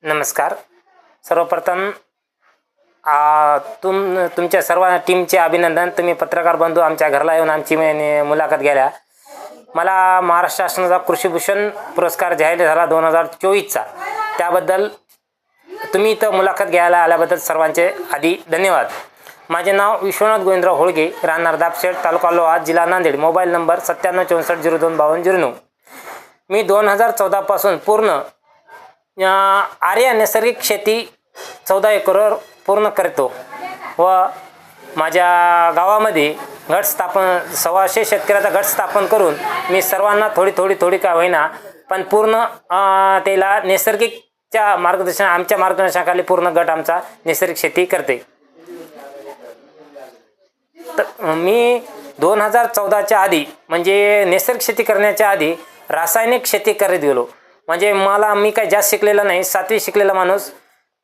नमस्कार. सर्वप्रथम तुमच्या सर्व टीमचे अभिनंदन. तुम्ही पत्रकार बंधू आमच्या घरला येऊन आमची मुलाखत घ्यायला. मला महाराष्ट्र शासनाचा कृषीभूषण पुरस्कार जाहीर झाला 2024चा. त्याबद्दल तुम्ही इथं मुलाखत घ्यायला आल्याबद्दल सर्वांचे आधी धन्यवाद. माझे नाव विश्वनाथ गोविंदराव होळगे, राहणार दापशेठ, तालुका लोहा, जिल्हा नांदेड. Mobile number 9764025209. मी 2014 पासून पूर्ण आर्या नैसर्गिक शेती 14 एकरवर पूर्ण करतो व माझ्या गावामध्ये गट स्थापन 126 शेतकऱ्याचा गट स्थापन करून मी सर्वांना थोडी का होईना पण पूर्ण त्याला नैसर्गिकच्या आमच्या मार्गदर्शनाखाली पूर्ण गट आमचा नैसर्गिक शेती करते. तर मी 2014च्या आधी म्हणजे नैसर्गिक शेती करण्याच्या आधी रासायनिक शेती करत गेलो. म्हणजे मी काही जास्त शिकलेला नाही, 7वी शिकलेला माणूस.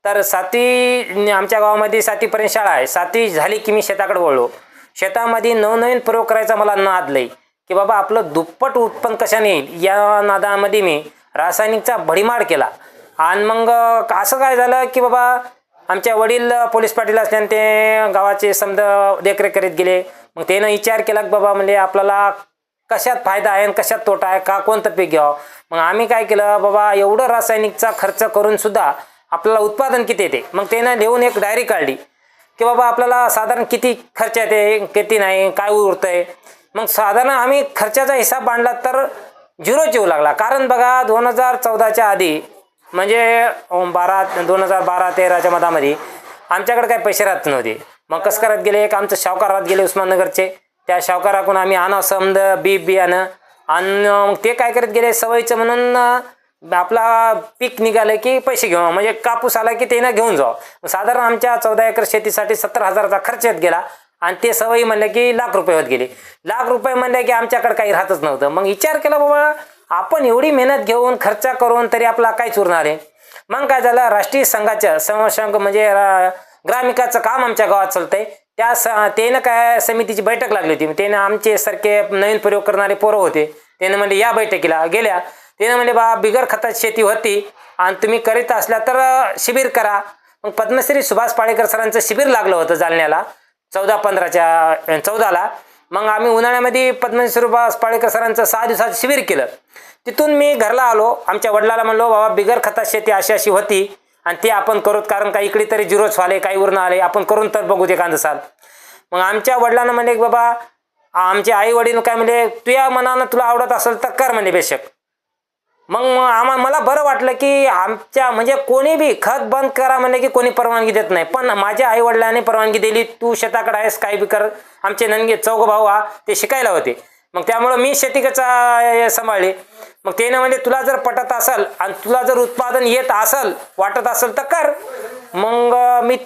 तर 7वी आमच्या गावामध्ये 7वीपर्यंत शाळा आहे. 7वी झाली की मी शेताकडे वळलो. शेतामध्ये नवनवीन प्रयोग करायचा मला नाद लई की बाबा आपलं दुप्पट उत्पन्न कशाने येईल या नादामध्ये मी रासायनिकचा भडीमार केला. आणि मग असं काय झालं की बाबा आमच्या वडील पोलीस पाटील असल्याने ते गावाचे समजा देखरेख करीत गेले. मग त्यानं विचार केला की बाबा म्हणजे आपल्याला कशात फायदा आहे आणि कशात तोटा आहे, का कोणतं पीक घ्यावं. मग आम्ही काय केलं, बाबा एवढं रासायनिकचा खर्च करून सुद्धा आपल्याला उत्पादन किती येते. मग त्यानं लिहून एक डायरी काढली की बाबा आपल्याला साधारण किती खर्च येते, किती नाही, काय उरतं आहे. मग साधारण आम्ही खर्चाचा हिसाब मांडला तर 0 येऊ लागला. कारण बघा 2014च्या आधी म्हणजे 2012-13च्या मधामध्ये आमच्याकडे काही पैसे राहत नव्हते. मग कसं करत गेले, एक आमचं शावकार राहत गेले उस्माननगरचे. त्या शावकाराकडून आम्ही आणा समद बियाणं आणि मग ते काय करत गेले, सवयीचं म्हणून आपला पीक निघालं की पैसे घेऊ, म्हणजे कापूस आला की त्यानं घेऊन जावं. साधारण आमच्या 14 एकर शेतीसाठी 70,000चा खर्च येत गेला. आणि ते सवयी म्हणलं की ₹1,00,000 होत गेले. ₹1,00,000 म्हणलं की आमच्याकडे काही राहतच नव्हतं. मग विचार केला बाबा आपण एवढी मेहनत घेऊन खर्च करून तरी आपला काहीच उरणार आहे. मग काय झालं, राष्ट्रीय संघाचं समशंक म्हणजे ग्रामिकाचं काम आमच्या गावात चालतंय. त्यानं काय समितीची बैठक लागली होती. त्यानं आमचे सारखे नवीन प्रयोग करणारे पोरं होते. त्यानं म्हणजे या बैठकीला गेल्या. त्यानं म्हणजे बा बिगर खतात शेती होती आणि तुम्ही करीत असल्या तर शिबिर करा. मग पद्मश्री सुभाष पाळेकर सरांचं शिबिर लागलं होतं जालन्याला 14/15/14ला. मग आम्ही उन्हाळ्यामध्ये पद्मश्री सुभाष पाळेकर सरांचं 6 दिवसाचं शिबिर केलं. तिथून मी घरला आलो. आमच्या वडिलाला म्हणलो बाबा बिगर खतात शेती अशी होती आणि ते आपण करूत, कारण काही इकडे तरी 0 झाले, काही उरण आले, आपण करून तर बघू ते एखादं साल. मग आमच्या वडिलांना म्हणले की बाबा आमचे आई वडील काय म्हणजे तुझ्या मनानं तुला आवडत असेल तर कर म्हणजे बेशक. मग मला बरं वाटलं की आमच्या म्हणजे कोणी बी खत बंद करा म्हणले की कोणी परवानगी देत नाही, पण माझ्या आई वडिलांनी परवानगी दिली. तू शेताकडे आहेस, काही बी कर. आमचे ननगे 4 भाऊ ते शिकायला होते. मग त्यामुळं मी शेतीचा सांभाळली. मग त्यानं म्हणजे तुला जर पटत असेल आणि तुला जर उत्पादन येत असेल वाटत असेल तर कर. मग मी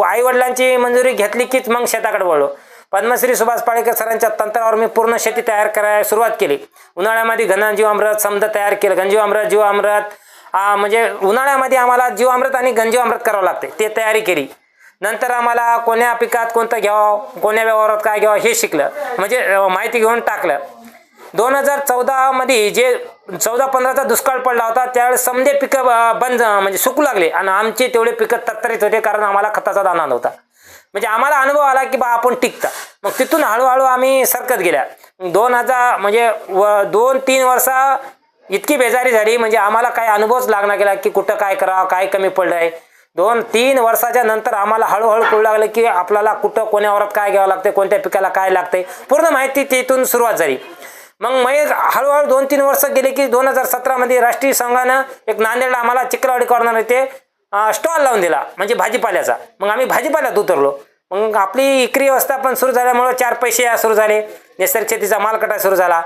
आईवडिलांची मंजुरी घेतली कीच मग शेताकडे वळलो. पद्मश्री सुभाष पाळेकर सरांच्या तंत्रावर मी पूर्ण शेती तयार करायला सुरुवात केली. उन्हाळ्यामध्ये घनजीवामृत समद तयार केलं. घनजीवामृत, जीवामृत म्हणजे उन्हाळ्यामध्ये आम्हाला जीवामृत आणि घनजीवामृत करावं लागते, ते तयारी केली. नंतर आम्हाला कोण्या पिकात कोणतं घ्यावं, कोण्या व्यवहारात काय घ्यावं हे शिकलं, म्हणजे माहिती घेऊन टाकलं. 2014मध्ये जे 14-15चा दुष्काळ पडला होता त्यावेळेस समजे पिकं बंद म्हणजे सुकू लागले आणि आमचे तेवढे पिकं तरतरीत होते, कारण आम्हाला खताचा दाना नव्हता. म्हणजे आम्हाला अनुभव आला की बा आपण टिकता. मग तिथून हळूहळू आम्ही सरकत गेल्या. 2000 म्हणजे 2-3 वर्ष इतकी बेजारी झाली, म्हणजे आम्हाला काही अनुभवच लागणार गेला की कुठं काय करावं, काय कमी पडलं आहे. 2-3 वर्षाच्या नंतर आम्हाला हळूहळू कळू लागलं की आपल्याला कुठं कोण्या वरात काय घ्यावं लागते, कोणत्या पिकाला काय लागते, पूर्ण माहिती तिथून सुरुवात झाली. मग हळूहळू 2-3 वर्ष गेले की 2017मध्ये राष्ट्रीय संघानं एक नांदेडला आम्हाला चिखलवाडी कॉर्नर येथे स्टॉल लावून दिला, म्हणजे भाजीपाल्याचा. मग आम्ही भाजीपाल्यात उतरलो. मग आपली विक्री व्यवस्था पण सुरू झाल्यामुळं 4 पैसे सुरू झाले. नैसर्गिक शेतीचा माल कटा सुरू झाला.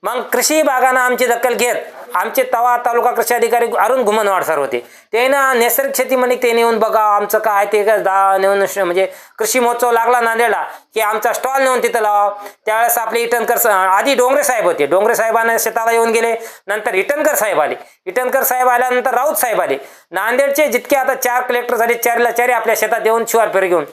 मग कृषी विभागानं आमची दखल घेत आमचे तवा तालुका कृषी अधिकारी अरुण घुमनवाड सर होते. त्यानं नैसर्गिक शेती म्हणे ते नेऊन बघा आमचं काय ते नेऊन म्हणजे कृषी महोत्सव लागला नांदेडला की आमचा स्टॉल नेऊन तिथं लावा. त्यावेळेस आपले इटनकर आधी डोंगरे साहेब होते. डोंगरे साहेबांना शेताला येऊन गेले. नंतर इटनकर साहेब आले. इटनकर साहेब आल्यानंतर राऊत साहेब आले. नांदेडचे जितके आता 4 कलेक्टर झाले 4ला 4 आपल्या शेतात येऊन शिवार फेरी घेऊन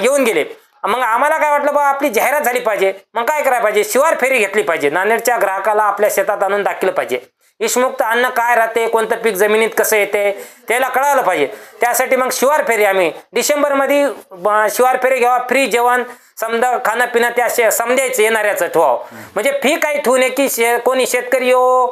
येऊन गेले. मग आम्हाला काय वाटलं बा आपली जाहिरात झाली पाहिजे. मग काय करायला पाहिजे, शिवार फेरी घेतली पाहिजे, नांदेडच्या ग्राहकाला आपल्या शेतात आणून दाखवलं पाहिजे. विषमुक्त अन्न काय राहते, कोणतं पीक जमिनीत कसं येते त्याला कळायला पाहिजे. त्यासाठी मग शिवार फेरी आम्ही डिसेंबरमध्ये शिवार फेरी घ्यावा, फ्री जेवण समजा खाणं पिणं त्या समजायचं येणाऱ्याचं ठेवावं. म्हणजे फी काही ठेवू नये की कोणी शेतकरी येऊ,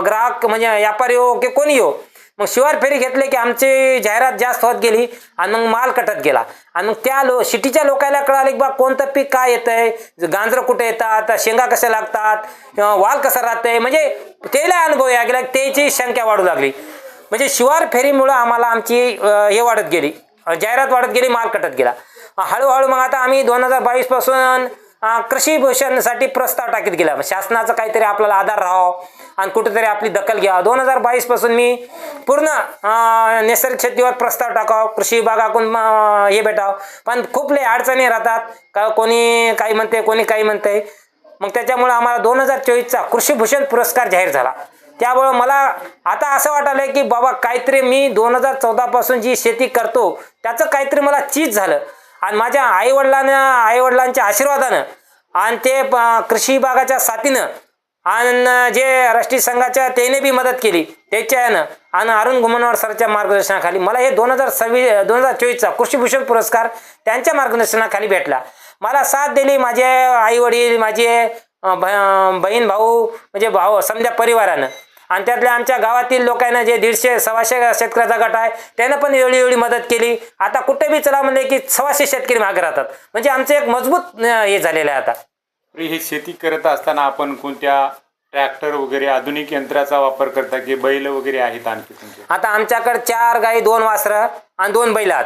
ग्राहक म्हणजे व्यापारी येऊ की कोणी येऊ. मग शिवार फेरी घेतले की आमची जाहिरात जास्त होत गेली आणि मग माल कटत गेला. आणि मग त्या सिटीच्या लोकांना कळाले की बा कोणतं पीक काय येतंय, गांजरं कुठे येतात, शेंगा कशा लागतात, वाल कसा राहतंय, म्हणजे त्याला अनुभव या गेला, त्याची संख्या वाढू लागली. म्हणजे शिवार फेरीमुळं आम्हाला आमची हे वाढत गेली, जाहिरात वाढत गेली, माल कटत गेला. हळूहळू मग आता आम्ही 2022 पासून कृषी भूषणसाठी प्रस्ताव टाकीत गेला. शासनाचं काहीतरी आपल्याला आधार राहावं आणि कुठेतरी आपली दखल घ्यावं. 2022 पासून मी पूर्ण नैसर्गिक शेतीवर प्रस्ताव टाकावं, कृषी विभागाकडून हे भेटावं. पण खूप लय अडचणी राहतात, का कोणी काही म्हणते, कोणी काही म्हणते. मग त्याच्यामुळं आम्हाला 2024चा कृषी भूषण पुरस्कार जाहीर झाला. त्यामुळं मला आता असं वाटायलंय की बाबा काहीतरी मी 2014 पासून जी शेती करतो त्याचं काहीतरी मला चीज झालं. आणि माझ्या आईवडिलांच्या आशीर्वादानं आणि ते कृषी विभागाच्या साथीनं आणि जे राष्ट्रीय संघाच्या त्याने बी मदत केली त्याच्या यानं आणि अरुण घुमनवार सरच्या मार्गदर्शनाखाली मला हे 2024चा कृषीभूषण पुरस्कार त्यांच्या मार्गदर्शनाखाली भेटला. मला साथ दिली माझे आईवडील, माझे बहीण भाऊ, म्हणजे भाऊ समजा परिवारानं. आणि त्यातल्या आमच्या गावातील लोकांना जे 150-125 शेतकऱ्याचा गट आहे त्यानं पण एवढी मदत केली. आता कुठे बी चला म्हणले की 125 शेतकरी मागे राहतात. म्हणजे आमचं एक मजबूत हे झालेलं आहे. आता ही शेती करत असताना आपण कोणत्या ट्रॅक्टर वगैरे आधुनिक यंत्राचा वापर करता की बैल वगैरे आहेत आणखी तुमचे? आता आमच्याकडे 4 गाई, 2 वासरं आणि 2 बैल आहेत.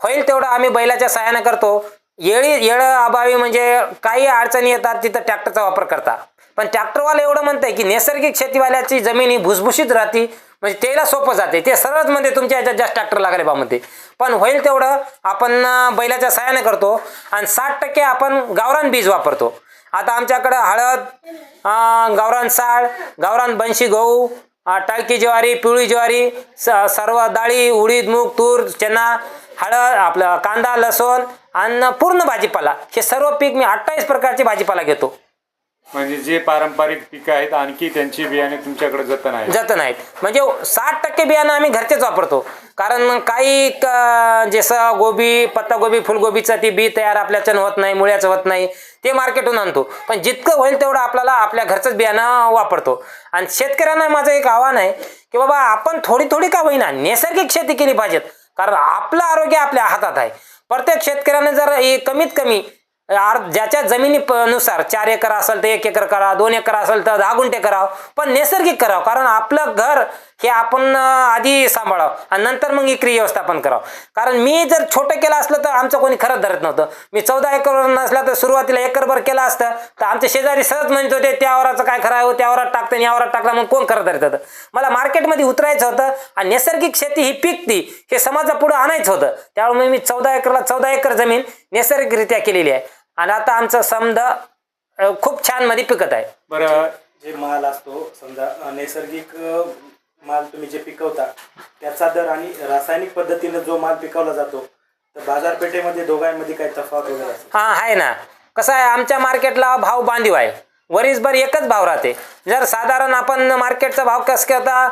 होईल तेवढं आम्ही बैलाच्या सहाय्यानं करतो. येळं अभावी म्हणजे काही अडचणी येतात तिथं ट्रॅक्टरचा वापर करता. पण ट्रॅक्टरवाला एवढं म्हणतंय की नैसर्गिक शेतीवाल्याची जमीन ही भुसभुशीत राहते, म्हणजे त्याला सोपं जाते, ते सरळच म्हणते तुमच्या याच्यात जास्त ट्रॅक्टर लागले बा म्हणते. पण होईल तेवढं आपण बैलाच्या सहाय्याने करतो. आणि 60% आपण गावरान बीज वापरतो. आता आमच्याकडं हळद, गावरान साळ, गावरान बनशी गहू, टाळकी ज्वारी, पिवळी ज्वारी, सर्व डाळी, उडीद, मूग, तूर, चना, हळद, आपलं कांदा, लसूण आणि पूर्ण भाजीपाला, हे सर्व पीक मी 28 प्रकारचे भाजीपाला घेतो. म्हणजे जे पारंपरिक पिकं आहेत आणखी त्यांची बियाणे तुमच्याकडे जतन आहेत? म्हणजे 60% बियाणं आम्ही घरचेच वापरतो. कारण काही जसं गोबी, पत्तागोबी, फुलगोबीचं ती बी तयार आपल्याच्यानं होत नाही, मुळ्याचं होत नाही, ते मार्केटहून आणतो. पण जितकं होईल तेवढं आपल्याला आपल्या घरचंच बियाणं वापरतो. आणि शेतकऱ्यांना माझं एक आव्हान आहे की बाबा आपण थोडी का होईना नैसर्गिक शेती केली पाहिजेत. कारण आपलं आरोग्य आपल्या हातात आहे. प्रत्येक शेतकऱ्याने जर कमीत कमी ज्याच्या जमिनीनुसार 4 एकर असेल तर 1 एकर करा, 2 एकर असेल तर 10 गुंठे करावं, पण नैसर्गिक करावं. कारण आपलं घर हे आपण आधी सांभाळावं आणि नंतर मग इकरी व्यवस्थापन करावं. कारण मी जर छोटं केलं असलं तर आमचं कोणी खरंच धरत नव्हतं. मी 14 एकर नसला तर सुरुवातीला एकरभर केलं असतं तर आमचे शेजारी सहज म्हणत होते त्या वावराचं काय खरं आहे, त्या वावरात टाकतं, या वावरात टाकला, मग कोण खरं धरत होतं. मला मार्केटमध्ये उतरायचं होतं आणि नैसर्गिक शेती ही पिकती हे समाजापुढं आणायचं होतं. त्यामुळे मी 14 एकरला 14 एकर जमीन नैसर्गिकरित्या केलेली आहे. आणि आता आमचं समजा खूप छान मध्ये पिकत आहे. बरं, जे माल असतो समजा नैसर्गिक माल तुम्ही जे पिकवता त्याचा दर आणि रासायनिक पद्धतीने जो माल पिकवला जातो तर बाजारपेठेमध्ये दोघांमध्ये काही तफावत वगैरे असते? आहे ना. कसं आहे, आमच्या मार्केटला भाव बांधीव आहे, वरीसभर एकच भाव राहते. जर साधारण आपण मार्केटचा भाव कसं करता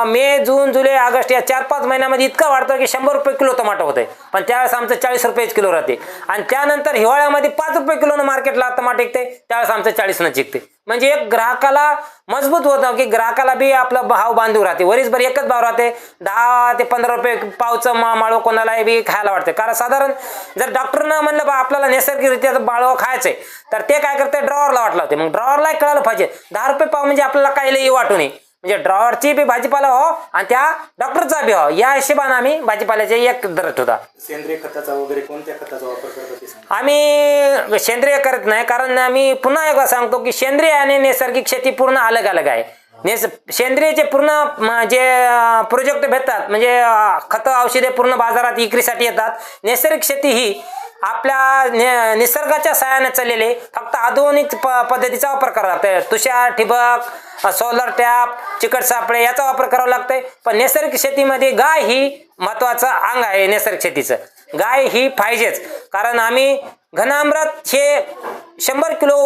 मे, जून, जुलै, ऑगस्ट या 4-5 महिन्यामध्ये इतका वाढतो की 100 रुपये किलो टमाटो होते. पण त्यावेळेस आमचं 40 रुपये किलो राहते. आणि त्यानंतर हिवाळ्यामध्ये 5 रुपये किलोनं मार्केटला टमाटो विकते, त्यावेळेस आमचं 40नं चिकते. म्हणजे एक ग्राहकाला मजबूत होतं की ग्राहकाला बी आपला भाव बांधून राहते. वरीसभर एकच भाव राहते. 10 ते 15 रुपये पावचं माळव कोणाला बी खायला वाटते. कारण साधारण जर डॉक्टरनं म्हणलं बा आपल्याला नैसर्गिकरित्या माळव खायचंय तर ते काय करते, ड्रॉवरला वाटलं होते. मग ड्रॉवरला कळायला पाहिजे 10 रुपये पाव म्हणजे आपल्याला काही वाटू नये. म्हणजे ड्रॉवरची बी भाजीपाला हो आणि त्या डॉक्टरचा बी हो, या हिशोबाने आम्ही भाजीपाल्याचे एक दरत होता. सेंद्रिय खताचा वगैरे कोणत्या खताचा वापर करतो? आम्ही सेंद्रिय करत नाही. कारण आम्ही पुन्हा एकदा सांगतो की सेंद्रिय आणि नैसर्गिक शेती पूर्ण अलग अलग आहे. सेंद्रियचे पूर्ण जे प्रोजेक्ट भेटतात म्हणजे खतं औषधे पूर्ण बाजारात विक्रीसाठी येतात. नैसर्गिक शेती ही आपल्या निसर्गाच्या सहाय्याने चाललेले फक्त आधुनिक पद्धतीचा वापर करावा लागतोय. तुषार, ठिबक, सोलर टॅप, चिकट सापळे याचा वापर करावा लागतोय. पण नैसर्गिक शेतीमध्ये गाय ही महत्वाचं अंग आहे. नैसर्गिक शेतीचं गाय ही पाहिजेच. कारण आम्ही घनामृत हे 100 किलो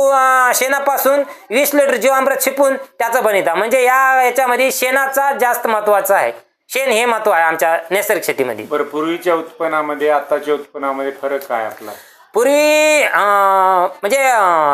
शेणापासून 20 लिटर जीवामृत शिपून त्याचं बनिता. म्हणजे याच्यामध्ये शेणाचा जास्त महत्वाचा आहे. शेण हे महत्व आहे आमच्या नैसर्गिक शेतीमध्ये. बरं, पूर्वीच्या उत्पन्नामध्ये आताच्या उत्पन्नामध्ये फरक काय आपला? पूर्वी म्हणजे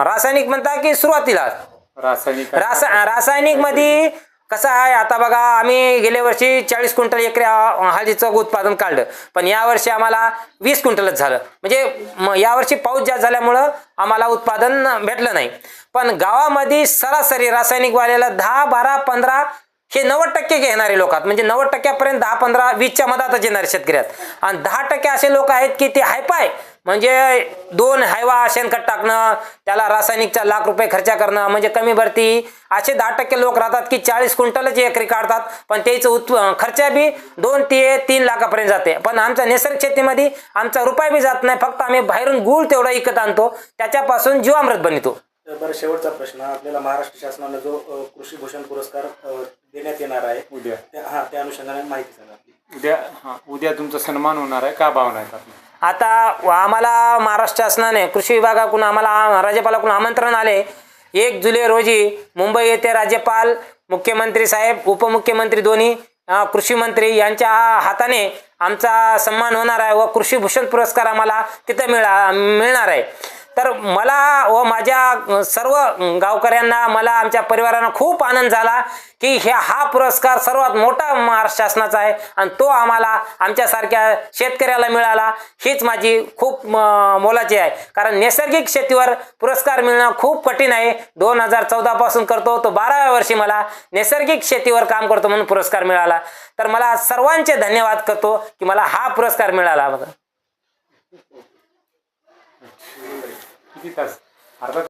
रासायनिक म्हणता की सुरुवातीला रासायनिक मध्ये कसं आहे, आता बघा आम्ही गेल्या वर्षी 40 क्विंटल एकरी हळदीचं उत्पादन काढलं, पण यावर्षी आम्हाला 20 क्विंटलच झालं. म्हणजे यावर्षी पाऊस जास्त झाल्यामुळं आम्हाला उत्पादन भेटलं नाही. पण गावामध्ये सरासरी रासायनिकवाल्याला 10, 12, 15 हे 90% घेणारे लोक आहेत. म्हणजे 90%पर्यंत 10, 15, 20च्या मधातच येणारे शेतकरी आहेत. आणि 10% असे लोक आहेत की ते हायपाय, म्हणजे 2 हायवा शेणखत टाकणं, त्याला रासायनिकचा ₹1,00,000 खर्च करणं, म्हणजे कमी भरती, असे 10% लोक राहतात की 40 क्विंटलच एकरी काढतात, पण त्याचं खर्च बी 2 ते 3 लाखापर्यंत जाते. पण आमच्या नैसर्गिक शेतीमध्ये आमचा रुपया बी जात नाही, फक्त आम्ही बाहेरून गूळ तेवढा विकत आणतो, त्याच्यापासून जीवामृत बनवतो. बरं, शेवटचा प्रश्न. आपल्याला महाराष्ट्र शासनाने जो कृषी भूषण पुरस्कार देण्यात येणार आहे उद्या, त्या अनुषंगाने माहिती सांगा. उद्या तुमचा सन्मान होणार आहे, का भावना आहेत आपली? आता आम्हाला महाराष्ट्र शासनाने कृषी विभागाकडून आम्हाला राज्यपालाकडून आमंत्रण आले. 1 जुलै रोजी मुंबई येथे राज्यपाल, मुख्यमंत्री साहेब, उपमुख्यमंत्री दोन्ही, कृषी मंत्री यांच्या हाताने आमचा सन्मान होणार आहे व कृषी भूषण पुरस्कार आम्हाला तिथं मिळणार आहे. तर मला व माझ्या सर्व गावकऱ्यांना, मला आमच्या परिवारांना खूप आनंद झाला की हा पुरस्कार सर्वात मोठा महाराष्ट्र शासनाचा आहे आणि तो आम्हाला आमच्यासारख्या शेतकऱ्याला मिळाला, हीच माझी खूप मोलाची आहे. कारण नैसर्गिक शेतीवर पुरस्कार मिळणं खूप कठीण आहे. 2014 पासून करतो, तो 12व्या वर्षी मला नैसर्गिक शेतीवर काम करतो म्हणून पुरस्कार मिळाला. तर मला सर्वांचे धन्यवाद करतो की मला हा पुरस्कार मिळाला. किती तास? अर्धा